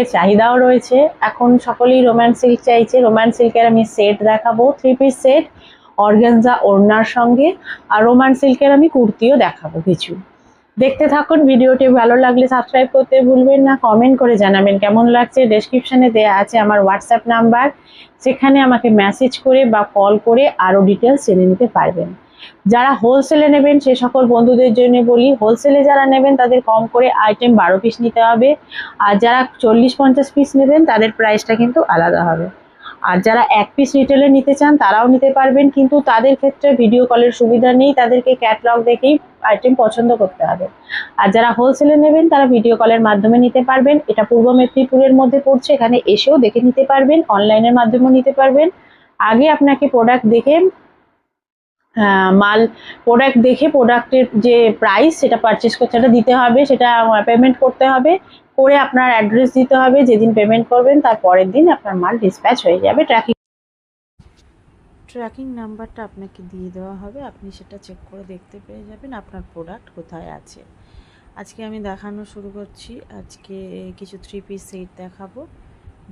এর চাহিদাও রয়েছে। এখন সকলেই রোম্যান্স সিল্ক চাইছে। রোম্যান্স সিল্কের আমি সেট দেখাবো, 3 পিস সেট অর্গানজা ওড়নার সঙ্গে। আর রোম্যান্স সিল্কের আমি কুর্তিও দেখাবো কিছু। দেখতে থাকুন ভিডিওটি। ভালো লাগলে সাবস্ক্রাইব করতে ভুলবেন না, কমেন্ট করে জানাবেন কেমন লাগছে। ডেসক্রিপশনে দেওয়া আছে আমার হোয়াটসঅ্যাপ নাম্বার, সেখানে আমাকে মেসেজ করে বা কল করে আরও ডিটেলস জেনে নিতে পারবেন। যারা হোলসেলে নেবেন সে সকল বন্ধুদের জন্য বলি, হোলসেলে যারা নেবেন তাদের কম করে আইটেম 12 পিস নিতে হবে। আর যারা 40-50 পিস নেবেন তাদের প্রাইসটা কিন্তু আলাদা হবে। আর যারা 1 পিস রিটেলে নিতে চান তারাও নিতে পারবেন, কিন্তু তাদের ক্ষেত্রে ভিডিও কলের সুবিধা নেই, তাদেরকে ক্যাটালগ দেখেই আইটেম পছন্দ করতে হবে। আর যারা হোলসেলে নেবেন তারা ভিডিও কলের মাধ্যমে নিতে পারবেন। এটা পূর্ব মেদিনীপুরের মধ্যে পড়ছে, এখানে এসেও দেখে নিতে পারবেন, অনলাইনের মাধ্যমেও নিতে পারবেন। আগে আপনাকে প্রোডাক্ট দেখে প্রোডাক্ট দেখে প্রোডাক্টের যে প্রাইস সেটা পারচেস করতে, সেটা দিতে হবে, সেটা পেমেন্ট করতে হবে। করে আপনার অ্যাড্রেস দিতে হবে, যেদিন পেমেন্ট করবেন তার পরের দিন আপনার মাল ডিসপ্যাচ হয়ে যাবে। ট্র্যাকিং নাম্বারটা আপনাকে দিয়ে দেওয়া হবে, আপনি সেটা চেক করে দেখতে পেয়ে যাবেন আপনার প্রোডাক্ট কোথায় আছে। আজকে আমি দেখানো শুরু করছি। আজকে কিছু 3 পিস সেট দেখাবো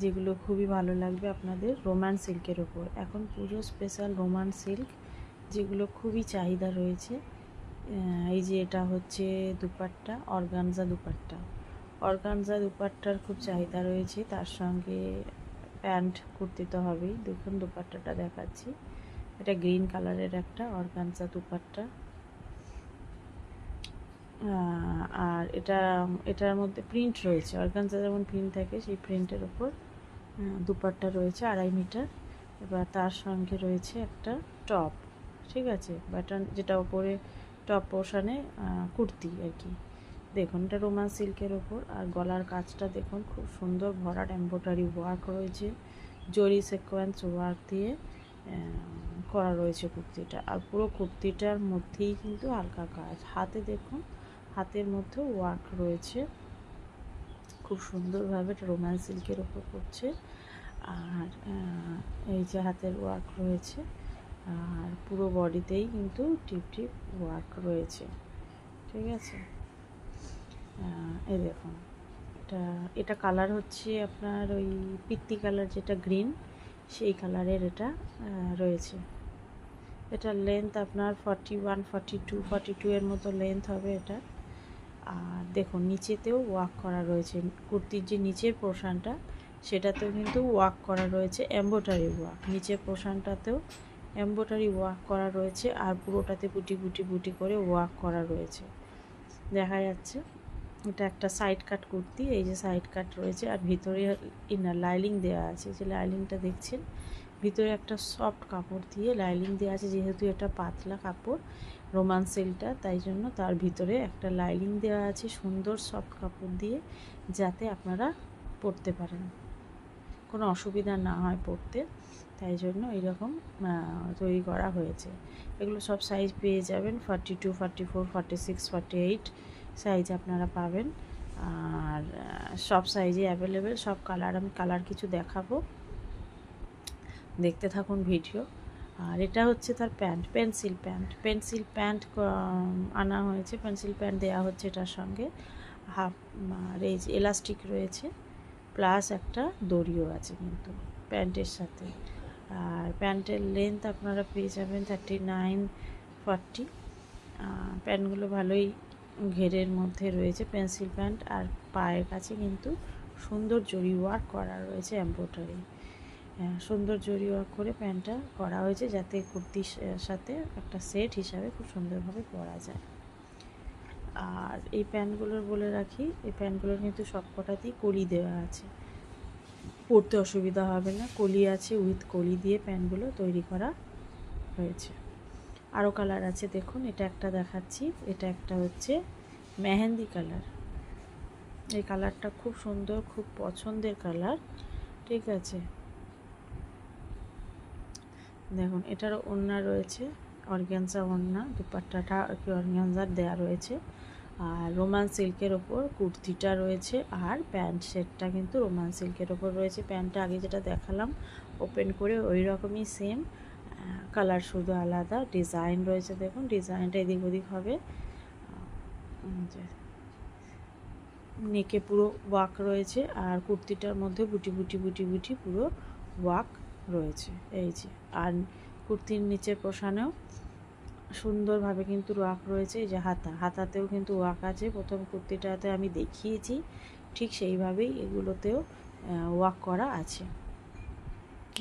যেগুলো খুবই ভালো লাগবে আপনাদের, রোম্যান্স সিল্কের ওপর। এখন পুজো স্পেশাল রোম্যান্স সিল্ক, যেগুলো খুবই চাহিদা রয়েছে। এই যে এটা হচ্ছে দুপাট্টা, অর্গানজা দুপাট্টা। অর্গানজা দুপাট্টার খুব চাহিদা রয়েছে, তার সঙ্গে প্যান্ট কুর্তি তো হবেই। দেখুন দুপাট্টাটা দেখাচ্ছি, এটা গ্রিন কালারের একটা অর্গানজা দুপাট্টা। আর এটার মধ্যে প্রিন্ট রয়েছে, অর্গানজা যেমন প্রিন্ট থাকে সেই প্রিন্টের ওপর দুপাট্টা রয়েছে 2.5 মিটার। এবার তার সঙ্গে রয়েছে একটা টপ, ঠিক আছে, বাটন, যেটা ওপরে টপ পোর্শনে কুর্তি আর কি। দেখুন এটা রোম্যান্স সিল্কের ওপর। আর গলার কাজটা দেখুন, খুব সুন্দর ভরাট এমব্রয়ডারি ওয়ার্ক রয়েছে, জরি সিকোয়েন্স ওয়ার্ক দিয়ে করা রয়েছে কুর্তিটা। আর পুরো কুর্তিটার মধ্যেই কিন্তু হালকা কাজ, হাতে দেখুন, হাতের মধ্যেও ওয়ার্ক রয়েছে খুব সুন্দরভাবে। এটা রোম্যান্স সিল্কের ওপর করছে। আর এই যে হাতের ওয়ার্ক রয়েছে, আর পুরো বডিতেই কিন্তু টিপ টিপ ওয়ার্ক রয়েছে, ঠিক আছে। এই দেখুন, এটা কালার হচ্ছে আপনার ওই পিত্তি কালার, যেটা গ্রিন, সেই কালারের এটা রয়েছে। এটার লেন্থ আপনার 41, 42 এর মতো লেন্থ হবে এটা। আর দেখুন নিচেতেও ওয়ার্ক করা রয়েছে, কুর্তির যে নিচের পোর্শনটা সেটাতেও কিন্তু ওয়ার্ক করা রয়েছে, এমব্রয়ডারি ওয়ার্ক। নিচের পোর্শনটাতেও এমব্রয়ডারি ওয়ার্ক করা রয়েছে, আর পুরোটাতে বুটি বুটি বুটি করে ওয়ার্ক করা রয়েছে, দেখা যাচ্ছে। এটা একটা সাইড কাট কুর্তি, এই যে সাইড কাট রয়েছে। আর ভিতরে ইনার লাইলিং দেওয়া আছে, যে লাইলিংটা দেখছেন, ভিতরে একটা সফট কাপড় দিয়ে লাইলিং দেওয়া আছে। যেহেতু এটা পাতলা কাপড় রোম্যান্স সিল্কটা, তাই জন্য তার ভিতরে একটা লাইলিং দেওয়া আছে সুন্দর সফট কাপড় দিয়ে, যাতে আপনারা পরতে পারেন, কোনো অসুবিধা না হয় পরতে। তাই জন্য এইরকম তৈরি করা হয়েছে। এগুলো সব সাইজ পেয়ে যাবেন, 42, 44, 46, 48 সাইজ আপনারা পাবেন। আর সব সাইজে অ্যাভেলেবেল, সব কালার। আমি কালার কিছু দেখাবো, দেখতে থাকুন ভিডিও। আর এটা হচ্ছে তার প্যান্ট, পেন্সিল প্যান্ট আনা হয়েছে, পেন্সিল প্যান্ট দেওয়া হচ্ছে এটার সঙ্গে। হাফ এই যে এলাস্টিক রয়েছে, প্লাস একটা দড়িও আছে কিন্তু প্যান্টের সাথে। আর প্যান্টের লেন্থ আপনারা পেয়ে যাবেন 39, 40। প্যান্টগুলো ভালোই ঘেরের মধ্যে রয়েছে, পেন্সিল প্যান্ট। আর পায়ের কাছে কিন্তু সুন্দর জরি ওয়ার্ক করা রয়েছে, এমব্রয়ডারি সুন্দর জরি ওয়ার্ক করে প্যান্টটা করা হয়েছে, যাতে কুর্তির সাথে একটা সেট হিসাবে খুব সুন্দরভাবে পরা যায়। আর এই প্যান্টগুলোর বলে রাখি, এই প্যান্টগুলোর কিন্তু সবকটাতেই কলি দেওয়া আছে, পরতে অসুবিধা হবে না, কলি আছে, উইথ কলি দিয়ে প্যান্টগুলো তৈরি করা হয়েছে। আরও কালার আছে দেখুন, এটা একটা দেখাচ্ছি, এটা একটা হচ্ছে মেহেন্দি কালার। এই কালারটা খুব সুন্দর, খুব পছন্দের কালার, ঠিক আছে। দেখুন এটারও ওড়না রয়েছে, অর্গানজা ওড়না, দুপাট্টাটা কি অর্গানজার দেয়া রয়েছে। আর রোম্যান্স সিল্কের ওপর কুর্তিটা রয়েছে, আর প্যান্ট সেটটা কিন্তু রোম্যান্স সিল্কের ওপর রয়েছে। প্যান্টটা আগে যেটা দেখালাম ওপেন করে, ওই রকমই সেম কালার, শুধু আলাদা ডিজাইন রয়েছে। দেখুন ডিজাইনটা এদিক ওদিক হবে, নেকে পুরো ওয়ার্ক রয়েছে, আর কুর্তিটার মধ্যে বুটি বুটি বুটি বুটি পুরো ওয়ার্ক রয়েছে এই যে। আর কুর্তির নিচের পোষানেও সুন্দরভাবে কিন্তু ওয়ার্ক রয়েছে। এই যে হাতাতেও কিন্তু ওয়ার্ক আছে, প্রথম কুর্তিটাতে আমি দেখিয়েছি ঠিক সেইভাবেই এগুলোতেও ওয়ার্ক করা আছে।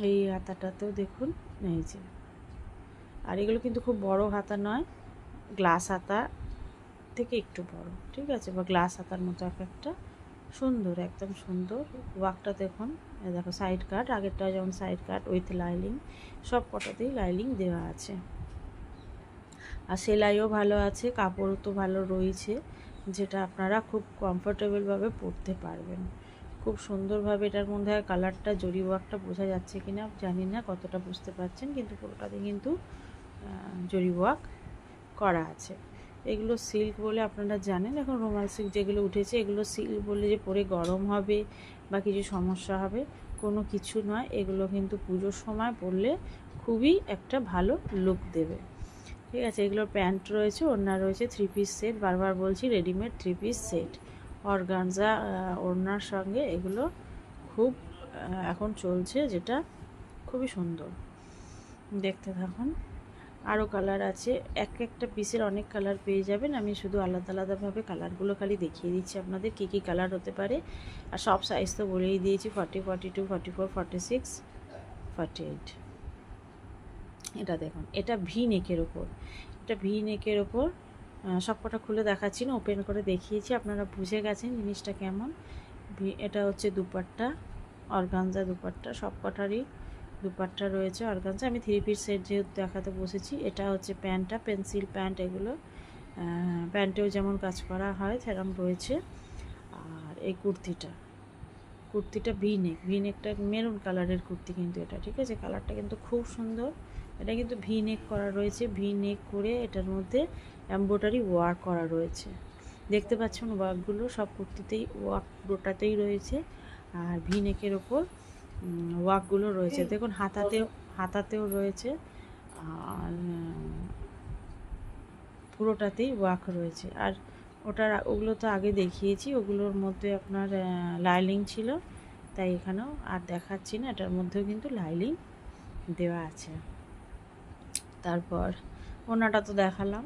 এই হাতাটাতেও দেখুন এই যে। আর এগুলো কিন্তু খুব বড় হাতা নয়, গ্লাস হাতা থেকে একটু বড়, ঠিক আছে, বা গ্লাস হাতার মতো একটা সুন্দর, একদম সুন্দর ওয়ার্কটা দেখুন। দেখো সাইড কাট, আগেরটা যেমন সাইড কাট উইথ লাইলিং, সব কটাতেই লাইলিং দেওয়া আছে। আর সেলাইও ভালো আছে, কাপড়ও তো ভালো রয়েছে, যেটা আপনারা খুব কমফোর্টেবলভাবে পরতে পারবেন। খুব সুন্দরভাবে এটার মধ্যে কালারটা, জরি ওয়ার্কটা বোঝা যাচ্ছে কিনা জানি না কতটা বুঝতে পারছেন, কিন্তু পুরোটাতে কিন্তু জরি ওয়ার্ক করা আছে। এগুলো সিল্ক বলে আপনারা জানেন, এখন রুমাল সিল্ক যেগুলো উঠেছে এগুলো সিল্ক বলে যে পরে গরম হবে বা কিছু সমস্যা হবে কোনো কিছু নয়। এগুলো কিন্তু পুজোর সময় পরলে খুবই একটা ভালো লুক দেবে, ঠিক আছে। এগুলোর প্যান্ট রয়েছে, ওড়না রয়েছে, 3 পিস সেট, বারবার বলছি রেডিমেড 3 পিস সেট, অর্গানজা ওড়নার সঙ্গে এগুলো খুব এখন চলছে, যেটা খুবই সুন্দর। দেখতে থাকুন, আরও কালার আছে, একটা পিসের অনেক কালার পেয়ে যাবেন। আমি শুধু আলাদা আলাদাভাবে কালারগুলো খালি দেখিয়ে দিচ্ছি আপনাদের কী কী কালার হতে পারে। আর সব সাইজ তো বলেই দিয়েছি, 40, 42, 44, 46, 48। এটা দেখুন, এটা ভি নেকের ওপর, এটা ভি নেকের ওপর সবকটা খুলে দেখাচ্ছি না, ওপেন করে দেখিয়েছি, আপনারা বুঝে গেছেন জিনিসটা কেমন। এটা হচ্ছে দুপাট্টা, অর্গানজা দুপাট্টা, সবকটারই দুপাট্টা রয়েছে অর্গানজা। আমি 3 পিস সেট যেহেতু দেখাতে বসেছি। এটা হচ্ছে প্যান্টটা, পেন্সিল প্যান্ট, এগুলো প্যান্টেও যেমন কাজ করা হয় সেরকম রয়েছে। আর এই কুর্তিটা ভি নেকটা মেরুন কালারের কুর্তি কিন্তু এটা, ঠিক আছে, কালারটা কিন্তু খুব সুন্দর। এটা কিন্তু ভি নেক করা রয়েছে, ভি নেক করে এটার মধ্যে এমব্রয়ডারি ওয়ার্ক করা রয়েছে। দেখতে পাচ্ছেন ওয়ার্কগুলো সব কুর্তিতেই, ওয়ার্ক পুরোটাতেই রয়েছে। আর ভি নেকের ওপর ওয়ার্কগুলো রয়েছে, দেখুন হাতাতেও রয়েছে, আর পুরোটাতেই ওয়ার্ক রয়েছে। আর ওগুলো তো আগে দেখিয়েছি, ওগুলোর মধ্যে আপনার লাইলিং ছিল, তাই এখানেও আর দেখাচ্ছি না, এটার মধ্যেও কিন্তু লাইলিং দেওয়া আছে। তারপর ওনাটা তো দেখালাম,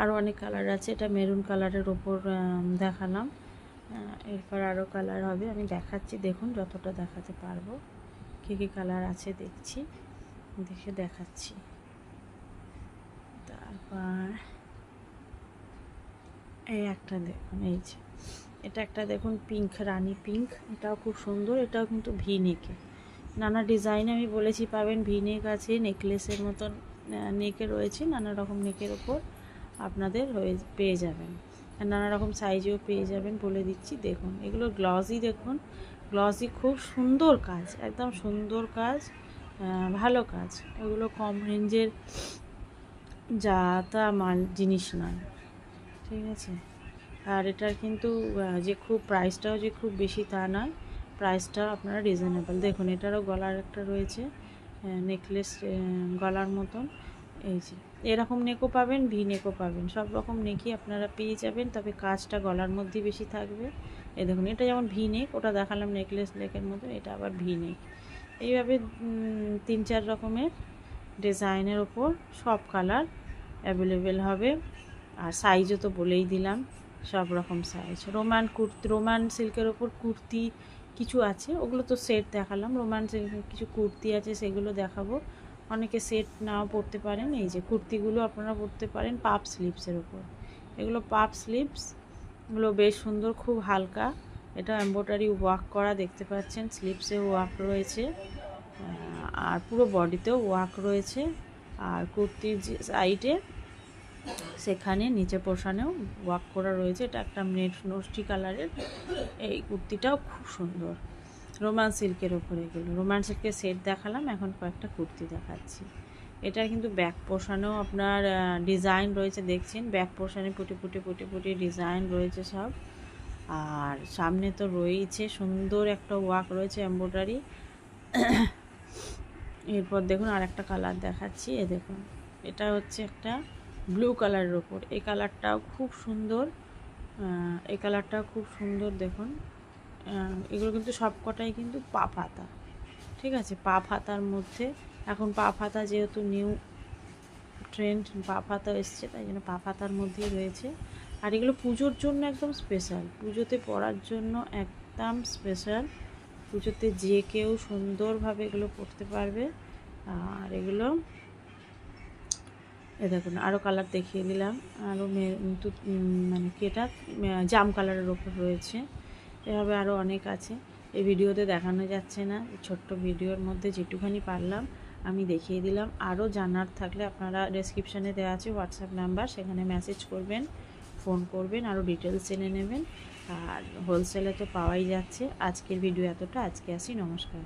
আরও অনেক কালার আছে, এটা মেরুন কালারের ওপর দেখালাম। এরপর আরও কালার হবে, আমি দেখাচ্ছি, দেখুন যতটা দেখাতে পারবো। কী কী কালার আছে দেখছি, দেখে দেখাচ্ছি। তারপর এই একটা দেখুন, এই যে এটা একটা দেখুন, পিঙ্ক, রানী পিঙ্ক, এটাও খুব সুন্দর, এটাও কিন্তু ভি নেকে, নানা ডিজাইন আমি বলেছি পাবেন। ভি নেক আছে, নেকলেসের মতন নেকে রয়েছে, নানা রকম নেকের ওপর আপনাদের পেয়ে যাবেন, আর নানা রকম সাইজেও পেয়ে যাবেন, বলে দিচ্ছি। দেখুন এগুলো গ্লসি, দেখুন গ্লসি, খুব সুন্দর কাজ, একদম সুন্দর কাজ, ভালো কাজ। এগুলো কম রেঞ্জের যা তা মাল জিনিস নয়, ঠিক আছে। আর এটার কিন্তু যে খুব প্রাইসটাও যে খুব বেশি তা নয়, প্রাইসটা আপনারা রিজনেবল। দেখুন এটারও গলার একটা রয়েছে নেকলেস, গলার মতন, এই যে এরকম নেকও পাবেন, ভি নেকও পাবেন, সব রকম নেকই আপনারা পেয়ে যাবেন, তবে কাজটা গলার মধ্যে বেশি থাকবে। এই দেখুন এটা যেমন ভি নেক, ওটা দেখালাম নেকলেস নেকের মতো, এটা আবার ভি নেক। এইভাবে 3-4 রকমের ডিজাইনের ওপর সব কালার অ্যাভেলেবেল হবে। আর সাইজও তো বলেই দিলাম, সব রকম সাইজ। রোমান সিল্কের ওপর কুর্তি কিছু আছে, ওগুলো তো সেট দেখালাম। রোমান সিল্কের কিছু কুর্তি আছে, সেগুলো দেখাবো। অনেকে সেট নাও পরতে পারেন, এই যে কুর্তিগুলো আপনারা পরতে পারেন পাপ স্লিভসের ওপর, এগুলো পাপ স্লিভস, এগুলো বেশ সুন্দর, খুব হালকা। এটা এমব্রয়ডারি ওয়ার্ক করা, দেখতে পাচ্ছেন স্লিভসে ওয়ার্ক রয়েছে, আর পুরো বডিতেও ওয়ার্ক রয়েছে। আর কুর্তির যে সাইডে সেখানে নিচে পোর্শনেও ওয়ার্ক করা রয়েছে। এটা একটা নষ্টি কালারের, এই কুর্তিটাও খুব সুন্দর, রোমান সিল্কের ওপরে। এগুলো রোমান সিল্কের সেট দেখালাম, এখন কয়েকটা কুর্তি দেখাচ্ছি। এটার কিন্তু ব্যাক পোর্শনেও আপনার ডিজাইন রয়েছে, দেখছেন ব্যাক পোর্শনে পুটি ডিজাইন রয়েছে সব। আর সামনে তো রয়েছে সুন্দর একটা ওয়ার্ক রয়েছে এমব্রয়ডারি। এরপর দেখুন আর একটা কালার দেখাচ্ছি, এ দেখুন এটা হচ্ছে একটা ব্লু কালারের ওপর, এই কালারটাও খুব সুন্দর, এই কালারটা খুব সুন্দর দেখুন। এগুলো কিন্তু সব কটাই কিন্তু পাপ হাতা, ঠিক আছে, পাপ হাতার মধ্যে। এখন পাপ হাতা যেহেতু নিউ ট্রেন্ড, পাপ হাতা এসছে, তাই জন্য পাপ হাতার মধ্যেই রয়েছে। আর এগুলো পুজোর জন্য একদম স্পেশাল, পুজোতে পরার জন্য একদম স্পেশাল। পুজোতে যে কেউ সুন্দরভাবে এগুলো পরতে পারবে। আর এগুলো দেখুন আরও কালার দেখিয়ে দিলাম, আরও মানে কেটা জাম কালারের ওপর রয়েছে। এভাবে আরও অনেক আছে, এই ভিডিওতে দেখানো যাচ্ছে না। ছোট্ট ভিডিওর মধ্যে যেটুখানি পারলাম আমি দেখিয়ে দিলাম। আরও জানার থাকলে আপনারা ডেসক্রিপশানে দেওয়া আছে হোয়াটসঅ্যাপ নাম্বার, সেখানে মেসেজ করবেন, ফোন করবেন, আরও ডিটেলস জেনে নেবেন। আর হোলসেলে তো পাওয়াই যাচ্ছে। আজকের ভিডিও এতটা, আজকে আসি, নমস্কার।